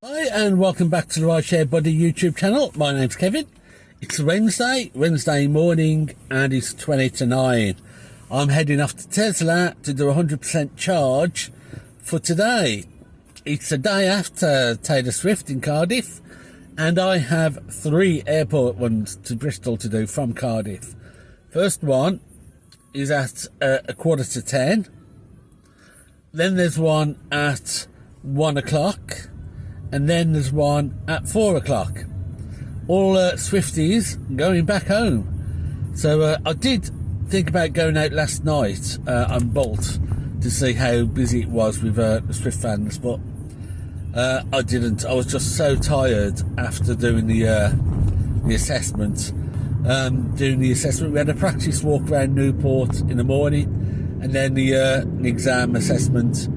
Hi and welcome back to the Rideshare Buddy YouTube channel. My name's Kevin. It's Wednesday morning and it's 20 to 9. I'm heading off to Tesla to do a 100% charge for today. It's the day after Taylor Swift in Cardiff and I have 3 airport ones to Bristol to do from Cardiff. First one is at a quarter to 10. Then there's one at 1 o'clock. And then there's one at 4 o'clock. All Swifties going back home. So I did think about going out last night on Bolt to see how busy it was with the Swift fans, but I didn't. I was just so tired after doing the assessment. We had a practice walk around Newport in the morning, and then the exam assessment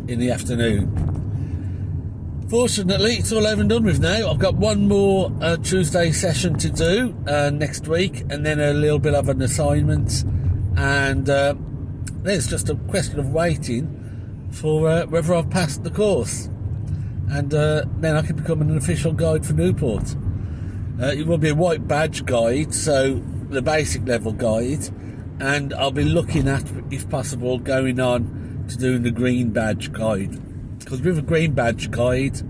in the afternoon. Fortunately, it's all over and done with now. I've got one more Tuesday session to do next week, and then a little bit of an assignment, and then it's just a question of waiting for whether I've passed the course, and then I can become an official guide for Newport. It will be a white badge guide, so the basic level guide, and I'll be looking at, if possible, going on to doing the green badge guide. Because with a green badge guide,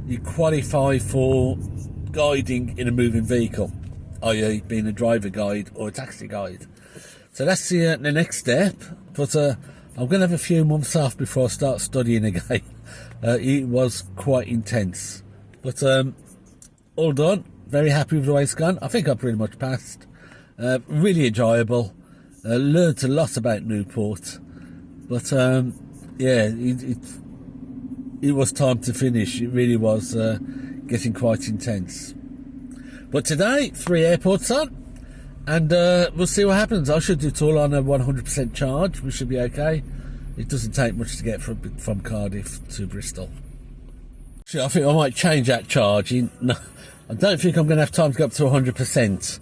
you qualify for guiding in a moving vehicle, i.e. being a driver guide or a taxi guide. So that's the next step, but I'm going to have a few months off before I start studying again. It was quite intense, but all done. Very happy with the way it's gone. I think I pretty much passed. Really enjoyable. Learned a lot about Newport, but yeah, it was time to finish. It really was getting quite intense. But today, 3 airports on, and we'll see what happens. I should do it all on a 100% charge. We should be okay. It doesn't take much to get from Cardiff to Bristol. Actually, I think I might change that charging. No, I don't think I'm going to have time to go up to 100%.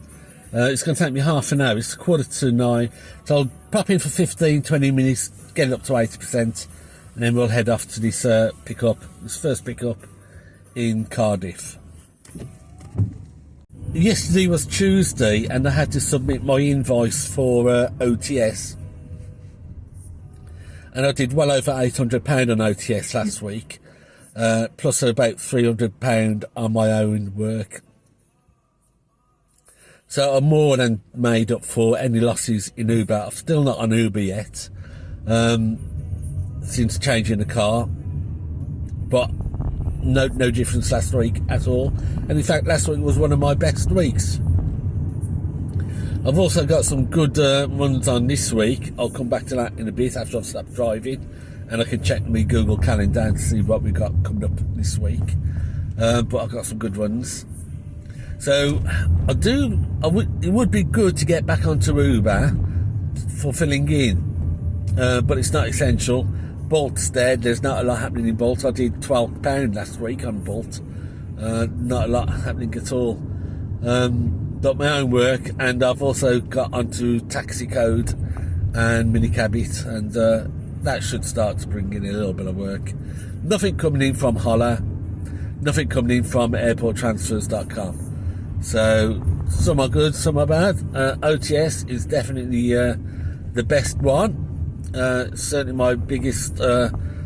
It's going to take me half an hour. It's 8:45, so I'll pop in for 15-20 minutes, get it up to 80%. And then we'll head off to this first pickup in Cardiff. Yesterday was Tuesday and I had to submit my invoice for OTS. And I did well over £800 on OTS last week, plus about £300 on my own work. So I'm more than made up for any losses in Uber. I'm still not on Uber yet. Since changing the car, but no difference last week at all, and in fact last week was one of my best weeks. I've also got some good ones on this week. I'll come back to that in a bit after I've stopped driving and I can check my Google Calendar and see what we've got coming up this week, but I've got some good ones. So it would be good to get back onto Uber for filling in, but it's not essential. Bolt's dead. There's not a lot happening in Bolt. I did £12 last week on Bolt. Not a lot happening at all. Got my own work, and I've also got onto Taxi Code and Minicabit, and that should start to bring in a little bit of work. Nothing coming in from Holler. Nothing coming in from airporttransfers.com. So some are good, some are bad. OTS is definitely the best one. Certainly my biggest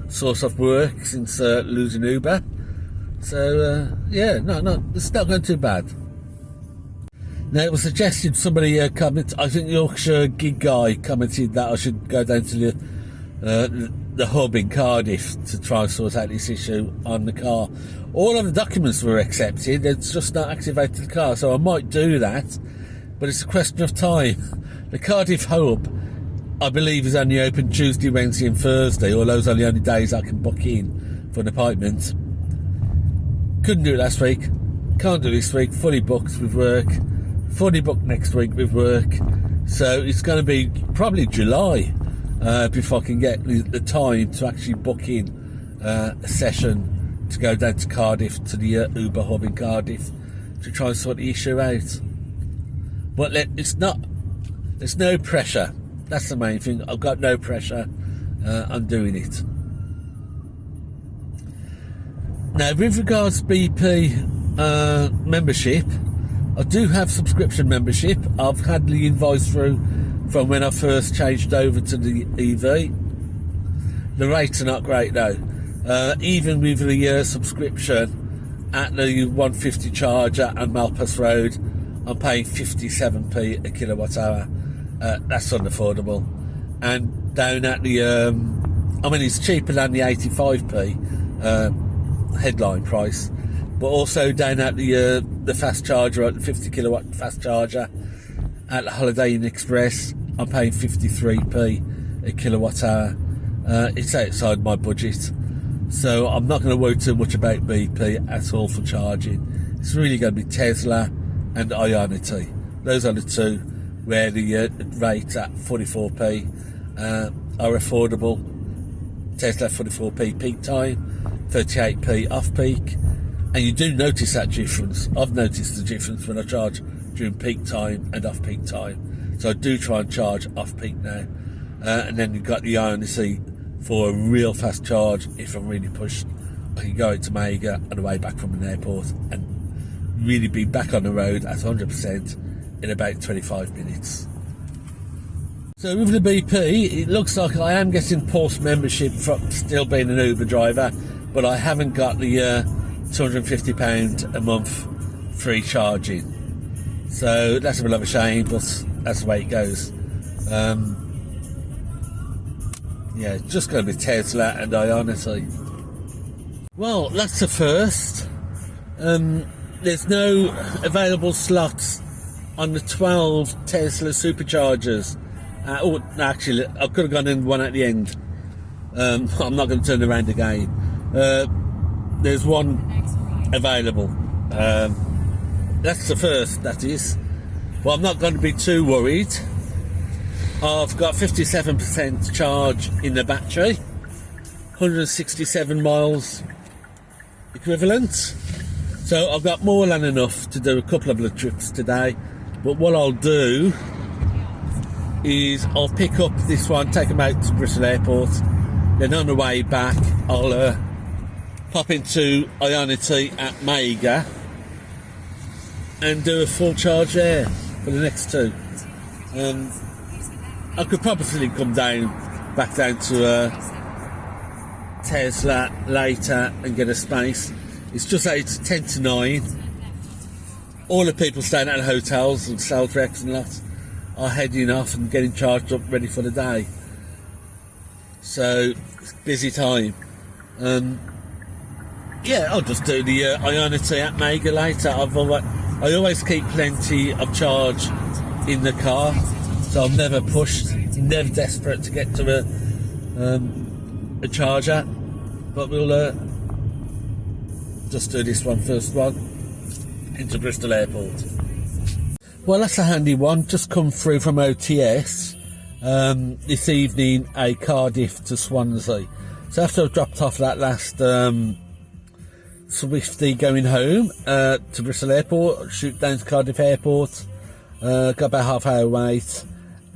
source of work since losing Uber. So yeah, no, it's not going too bad. Now it was suggested, somebody commented, I think Yorkshire Gig Guy commented that I should go down to the hub in Cardiff to try and sort out this issue on the car. All of the documents were accepted, it's just not activated the car, so I might do that, but it's a question of time. The Cardiff hub, I believe, is only open Tuesday, Wednesday and Thursday, or those are the only days I can book in for an appointment. Couldn't do it last week, can't do it this week, fully booked with work, fully booked next week with work, so it's going to be probably July before I can get the time to actually book in a session to go down to Cardiff, to the Uber hub in Cardiff, to try and sort the issue out. But it's not, there's no pressure. That's the main thing. I've got no pressure. I'm doing it. Now, with regards to BP membership, I do have subscription membership. I've had the invoice through from when I first changed over to the EV. The rates are not great though. Even with the subscription at the 150 charger and Malpas Road, I'm paying 57p a kilowatt hour. That's unaffordable. And down at the, I mean, it's cheaper than the 85p headline price, but also down at the fast charger, at the 50 kilowatt fast charger at the Holiday Inn Express, I'm paying 53p a kilowatt hour. It's outside my budget, so I'm not going to worry too much about BP at all for charging. It's really going to be Tesla and Ioniq. Those are the two where the rates at 44p are affordable. Tesla 44p peak time, 38p off peak, and you do notice that difference. I've noticed the difference when I charge during peak time and off peak time, so I do try and charge off peak now. And then you've got the Ioniq for a real fast charge. If I'm really pushed, I can go out to Mega on the way back from an airport and really be back on the road at 100% in about 25 minutes. So with the BP, it looks like I am getting Pulse membership from still being an Uber driver, but I haven't got the £250 a month free charging. So that's a bit of a shame, but that's the way it goes. Yeah, just going to be Tesla and Ioniq. Well, that's the first. There's no available slots on the 12 Tesla superchargers. Oh, actually, I could have gone in one at the end. I'm not going to turn around again. There's one available. That's the first, that is. Well, I'm not going to be too worried. I've got 57% charge in the battery, 167 miles equivalent. So I've got more than enough to do a couple of little trips today. But what I'll do is I'll pick up this one, take them out to Bristol Airport, then on the way back I'll pop into Ioniq at Mega and do a full charge there for the next two. I could probably come back down to Tesla later and get a space. It's just that it's 10 to 9. All the people staying at the hotels and sales reps and that are heading off and getting charged up ready for the day. So it's busy time. Yeah, I'll just do the Ioniq at Mega later. I always keep plenty of charge in the car, so I'm never pushed, never desperate to get to a charger. But we'll just do this first one into Bristol Airport. Well, that's a handy one. Just come through from OTS this evening, a Cardiff to Swansea. So after I've dropped off that last Swiftie going home to Bristol Airport, shoot down to Cardiff Airport, got about half-hour wait,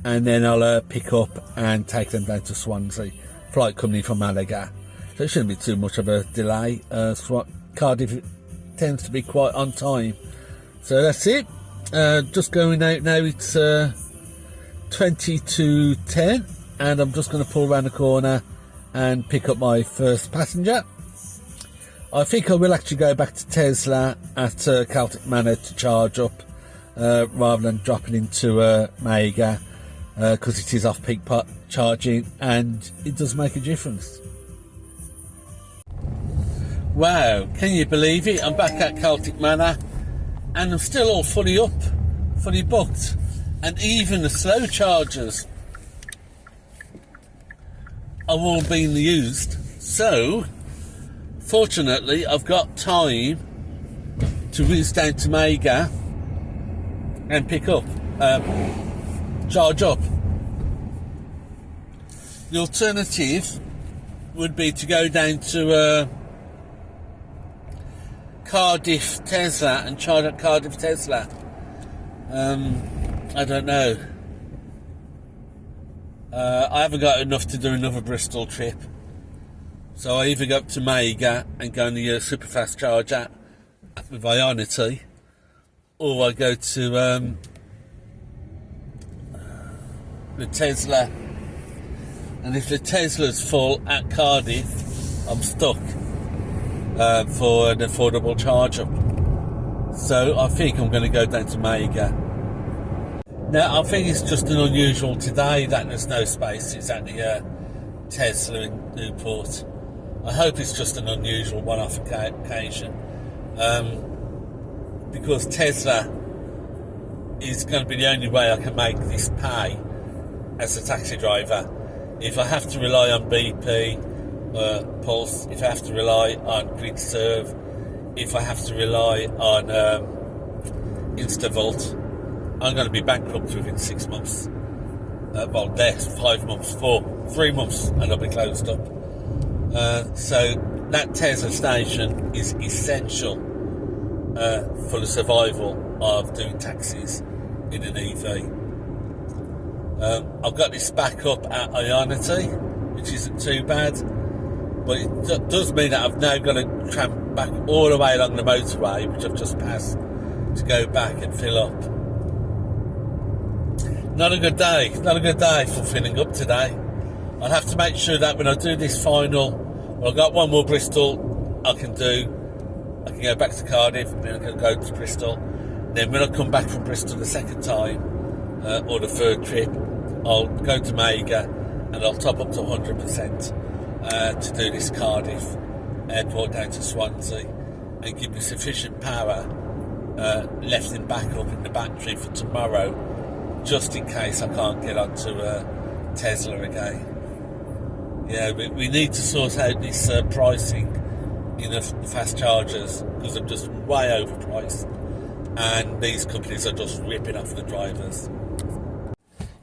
and then I'll pick up and take them down to Swansea. Flight coming from Malaga, so it shouldn't be too much of a delay. Cardiff tends to be quite on time, so that's it. Just going out now. It's 20 to 10, and I'm just going to pull around the corner and pick up my first passenger. I think I will actually go back to Tesla at Celtic Manor to charge up rather than dropping into Mega, because it is off-peak charging and it does make a difference. Wow, can you believe it? I'm back at Celtic Manor and I'm still all fully booked, and even the slow chargers are all being used. So fortunately I've got time to whiz down to Mega and pick up, charge up. The alternative would be to go down to Cardiff Tesla and charge at Cardiff Tesla. I don't know. I haven't got enough to do another Bristol trip, so I either go up to Mega and go on the super fast charger with Ioniq, or I go to the Tesla, and if the Tesla's full at Cardiff, I'm stuck for an affordable charger. So I think I'm going to go down to Mega. Now I think it's just an unusual today that there's no spaces at the Tesla in Newport. I hope it's just an unusual one-off occasion, because Tesla is going to be the only way I can make this pay as a taxi driver. If I have to rely on BP, Pulse, if I have to rely on GridServe, if I have to rely on InstaVolt, I'm going to be bankrupt within 6 months. Well, less, 5 months, 3 months, and I'll be closed up. So that Tesla station is essential for the survival of doing taxis in an EV. I've got this back up at Ioniq, which isn't too bad, but it does mean that I've now got to tramp back all the way along the motorway, which I've just passed, to go back and fill up. Not a good day for filling up today. I'll have to make sure that when I do this final, well, I've got one more Bristol I can do. I can go back to Cardiff, and then I can go to Bristol. Then when I come back from Bristol the second time, or the third trip, I'll go to Mega and I'll top up to 100% to do this Cardiff Airport down to Swansea, and give me sufficient power left in backup in the battery for tomorrow, just in case I can't get onto Tesla again. Yeah, we need to sort out this pricing in the fast chargers, because they're just way overpriced, and these companies are just ripping off the drivers.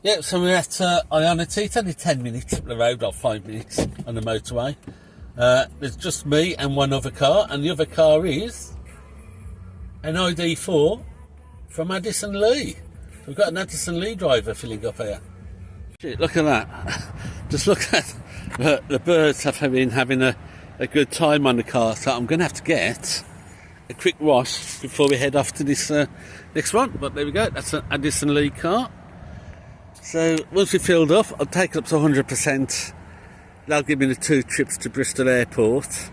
Yeah, so we're at Ioniq. It's only 10 minutes up the road, or 5 minutes on the motorway. There's just me and one other car, and the other car is an ID4 from Addison Lee. We've got an Addison Lee driver filling up here. Shit, look at that. Just look at the birds have been having a good time on the car, so I'm going to have to get a quick wash before we head off to this next one. But there we go, that's an Addison Lee car. So once we've filled up, I'll take it up to 100%. That'll give me the 2 trips to Bristol Airport.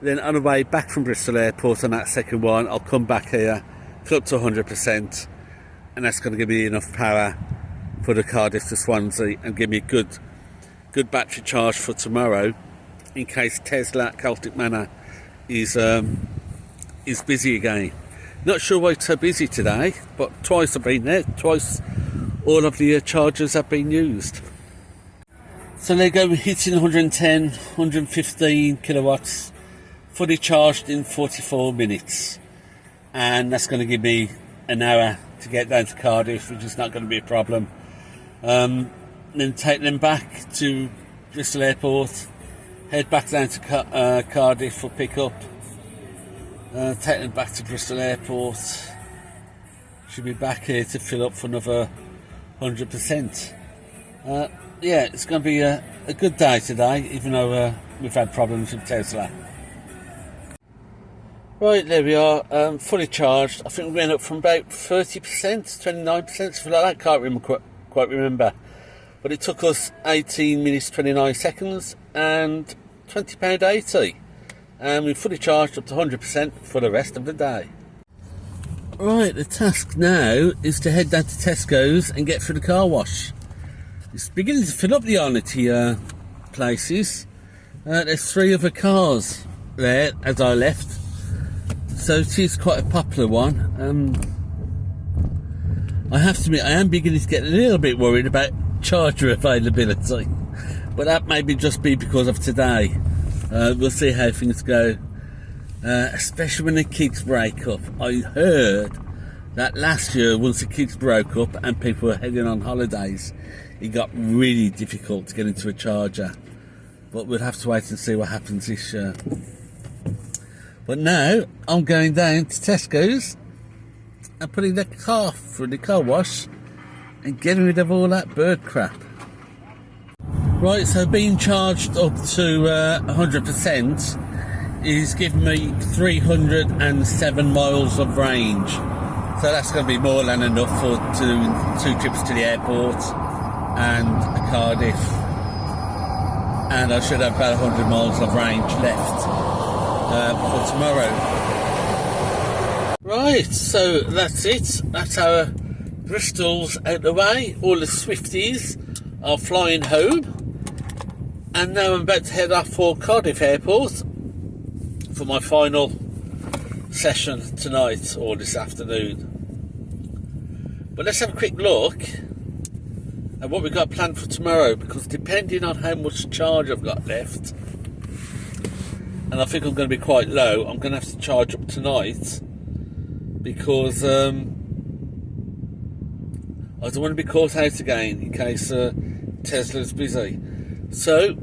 Then on the way back from Bristol Airport on that second one, I'll come back here, fill up to 100%, and that's going to give me enough power for the Cardiff to Swansea, and give me a good battery charge for tomorrow, in case Tesla at Celtic Manor is busy again. Not sure why it's so busy today, but twice I've been there, twice all of the chargers have been used. So there you go, we're hitting 110, 115 kilowatts, fully charged in 44 minutes. And that's going to give me an hour to get down to Cardiff, which is not going to be a problem. Then take them back to Bristol Airport, head back down to Cardiff for pick-up, take them back to Bristol Airport. Should be back here to fill up for another 100%. Yeah, it's going to be a good day today, even though we've had problems with Tesla. Right, there we are, fully charged. I think we went up from about 30%, 29%, something like that. Can't quite remember. But it took us 18 minutes 29 seconds and £20.80. And we've fully charged up to 100% for the rest of the day. Right, the task now is to head down to Tesco's and get through the car wash. It's beginning to fill up the Ioniq places. There's 3 other cars there as I left, so it is quite a popular one. I have to admit, I am beginning to get a little bit worried about charger availability, but that may just be because of today. We'll see how things go, especially when the kids break up. I heard that last year, once the kids broke up and people were heading on holidays, it got really difficult to get into a charger. But we'll have to wait and see what happens this year. But now I'm going down to Tesco's and putting the car through the car wash and getting rid of all that bird crap. Right, so being charged up to 100% is giving me 307 miles of range. So that's going to be more than enough for two trips to the airport and Cardiff. And I should have about 100 miles of range left for tomorrow. Right, so that's it. That's our Bristol's out the way. All the Swifties are flying home. And now I'm about to head off for Cardiff Airport for my final session tonight or this afternoon. But let's have a quick look at what we've got planned for tomorrow, because depending on how much charge I've got left, and I think I'm going to be quite low, I'm going to have to charge up tonight, because I don't want to be caught out again in case Tesla's busy. So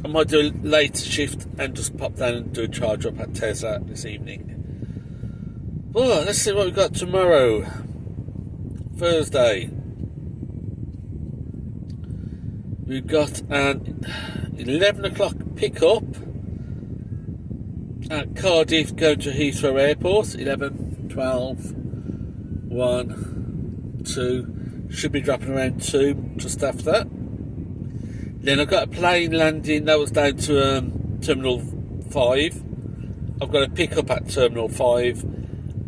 I might do a later shift and just pop down and do a charge up at Tesla this evening. Well, let's see what we've got tomorrow. Thursday. We've got an 11 o'clock pickup at Cardiff going to Heathrow Airport. 11, 12, 1, 2. Should be dropping around 2 just after that. Then I've got a plane landing that was down to Terminal 5. I've got a pickup at Terminal 5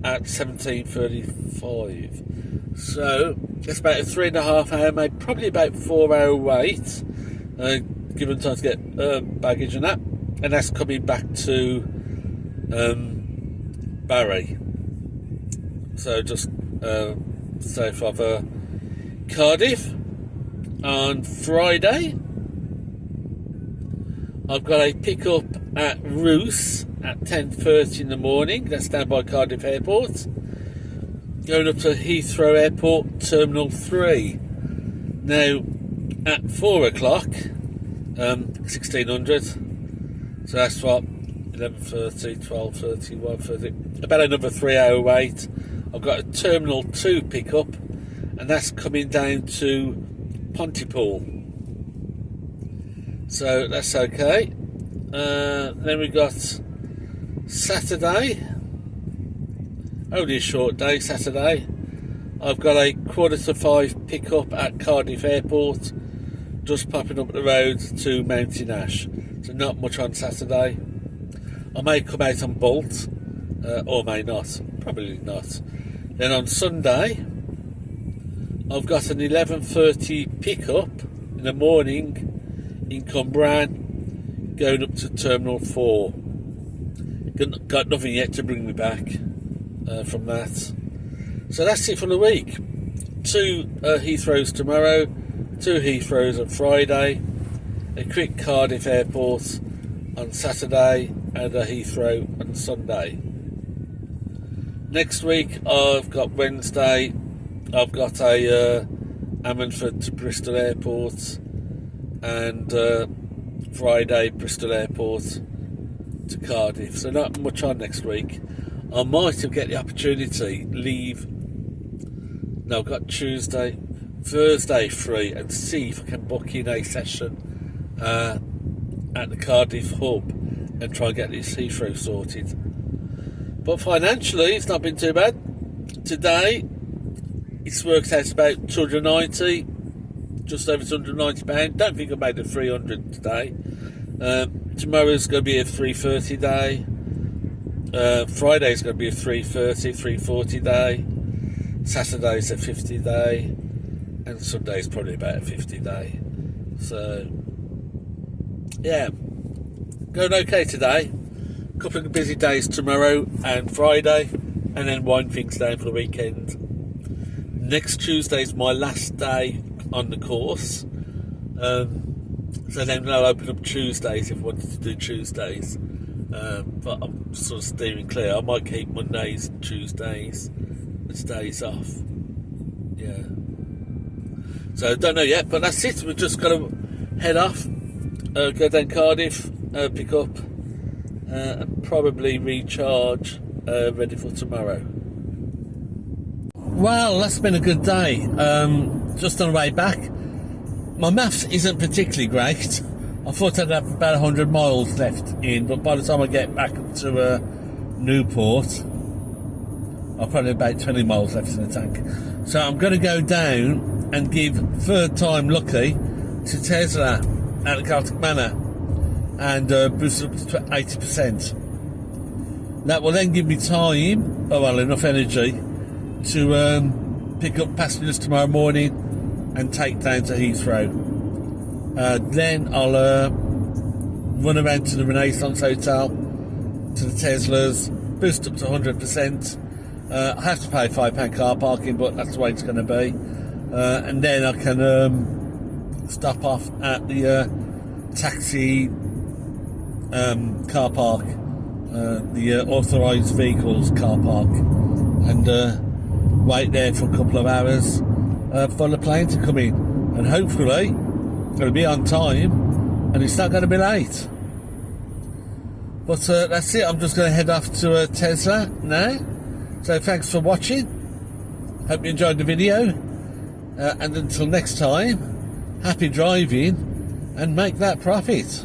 at 17:35. So it's about a 3.5 hour, maybe probably about 4 hour wait, given time to get baggage and that. And that's coming back to Barry. So just south of Cardiff. On Friday, I've got a pickup at Roos at 10:30 in the morning. That's down by Cardiff Airport. Going up to Heathrow Airport, Terminal 3. Now, at 4 o'clock, 1600. So that's what, 11:30, 12:30, 1:30. About another 3 hour wait. I've got a Terminal 2 pickup, and that's coming down to Pontypool. So that's okay. Then we got Saturday. Only a short day, Saturday. I've got a 4:45 pickup at Cardiff Airport, just popping up the road to Mountain Ash. So not much on Saturday. I may come out on Bolt, or may not. Probably not. Then on Sunday, I've got an 11:30 pickup in the morning in Cumbrian, going up to Terminal 4. Got nothing yet to bring me back from that. So that's it for the week. 2 Heathrows tomorrow, 2 Heathrows on Friday, a quick Cardiff Airport on Saturday, and a Heathrow on Sunday. Next week I've got Wednesday, I've got a Ammanford to Bristol Airport, and Friday Bristol Airport to Cardiff. So not much on next week. I might have get the opportunity leave. No, I've got Tuesday, Thursday free, and see if I can book in a session at the Cardiff hub and try and get this Heathrow sorted. But financially, it's not been too bad. Today, it's worked out about 290, just over £290. Don't think I made a 300 today. Tomorrow's going to be a 330 day. Friday's going to be a 330, 340 day. Saturday's a 50 day. And Sunday's probably about a 50 day. So, yeah, going okay today. Couple of busy days tomorrow and Friday, and then wind things down for the weekend. Next Tuesday's my last day on the course. So then I'll open up Tuesdays if I wanted to do Tuesdays. But I'm sort of steering clear. I might keep Mondays and Tuesdays as days off. Yeah. So I don't know yet, but that's it. We're just going to head off, go down Cardiff, pick up, and probably recharge, ready for tomorrow. Well, that's been a good day. Just on the way back, My maths isn't particularly great. I thought I'd have about 100 miles left in, but by the time I get back to Newport, I'll probably have about 20 miles left in the tank. So I'm going to go down and give third time lucky to Tesla at the Celtic Manor and boost it up to 80%. That will then give me time, enough energy to pick up passengers tomorrow morning and take down to Heathrow. Then I'll run around to the Renaissance Hotel, to the Teslas, boost up to 100%. I have to pay £5 car parking, but that's the way it's going to be. And then I can stop off at the taxi car park, the authorised vehicles car park, and wait there for a couple of hours for the plane to come in. And hopefully it'll be on time and it's not going to be late. But that's it. I'm just going to head off to Tesla now. So thanks for watching. Hope you enjoyed the video. And until next time, happy driving and make that profit.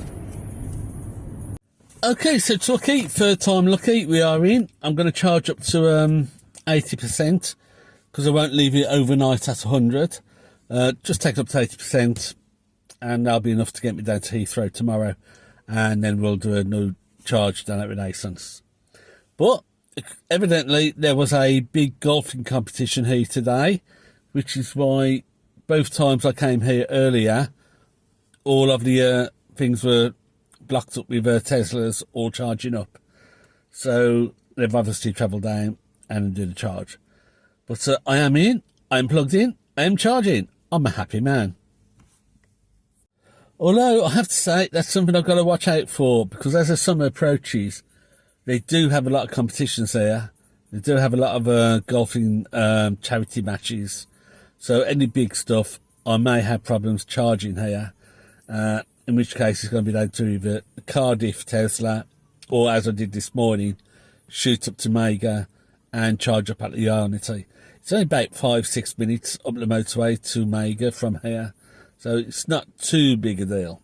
Okay, so it's lucky, third time lucky, we are in. I'm going to charge up to 80% because I won't leave it overnight at 100. Just take up to 80% and that'll be enough to get me down to Heathrow tomorrow. And then we'll do a new charge down at Renaissance. But evidently there was a big golfing competition here today, which is why both times I came here earlier, all of the things were blocked up with Teslas all charging up. So they've obviously travelled down and did a charge. But I am in, I'm plugged in, I am charging. I'm a happy man. Although I have to say that's something I've got to watch out for, because as the summer approaches, they do have a lot of competitions there. They do have a lot of golfing charity matches. So any big stuff, I may have problems charging here. In which case it's going to be down to either Cardiff Tesla, or as I did this morning, shoot up to Mega and charge up at the Ioniq. It's only about 5-6 minutes up the motorway to Mega from here, so it's not too big a deal.